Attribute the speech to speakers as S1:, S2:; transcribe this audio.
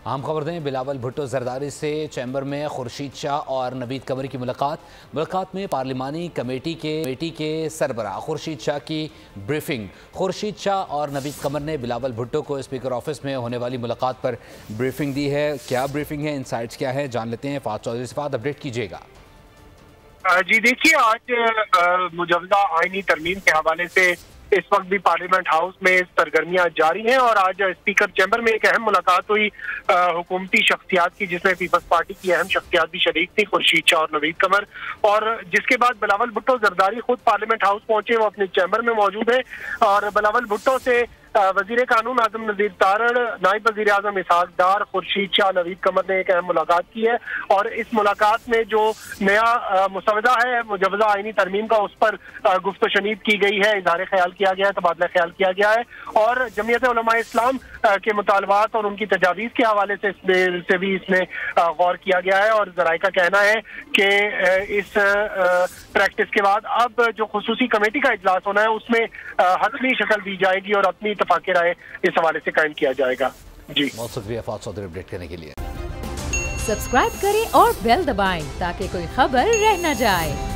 S1: अहम खबर दें, बिलावल भुट्टो जरदारी से चैम्बर में खुर्शीद शाह और नवीद कमर की मुलाकात में पार्लिमानी कमेटी के सरबराह खुर्शीद शाह की ब्रीफिंग। खुर्शीद शाह और नवीद कमर ने बिलावल भुट्टो को स्पीकर ऑफिस में होने वाली मुलाकात पर ब्रीफिंग दी है। क्या ब्रीफिंग है, इनसाइट्स क्या है, जान लेते हैं। फात चौधरी से अपडेट कीजिएगा।
S2: जी देखिए, आज मुजवजा आईनी तरमीम के हवाले से इस वक्त भी पार्लियामेंट हाउस में सरगर्मियां जारी हैं और आज स्पीकर चैम्बर में एक अहम मुलाकात हुई हुकूमती शख्सियात की, जिसमें पीपल्स पार्टी की अहम शख्सियात भी शरीक थी, खुर्शीद शाह और नवीद कमर। और जिसके बाद बिलावल भुट्टो जरदारी खुद पार्लियामेंट हाउस पहुंचे, वो अपने चैम्बर में मौजूद है और बिलावल भुट्टो से वजीर कानून आजम नजीर तारड़, नायब वजीर आजम इसहाक डार, खुर्शीद शाह, नवीद कमर ने एक अहम मुलाकात की है। और इस मुलाकात में जो नया मुसवदा है मुजवजा आईनी तरमीम का, उस पर गुफ्त शनीद की गई है, इजहार ख्याल किया गया है, तबादला ख्याल किया गया है और जमीयत उलमा इस्लाम के मुतालबात और उनकी तजावीज़ के हवाले से भी इसमें गौर किया गया है। और जराए का कहना है कि इस प्रैक्टिस के बाद अब जो खुसूसी कमेटी का इजलास होना है उसमें हतमी शक्ल दी जाएगी और अपनी इत्तफाक़ राय इस हवाले से कायम किया जाएगा। जी,
S1: बहुत शुक्रिया फात चौधरी अपडेट करने के लिए।
S3: सब्सक्राइब करें और बेल दबाएं ताकि कोई खबर रह न जाए।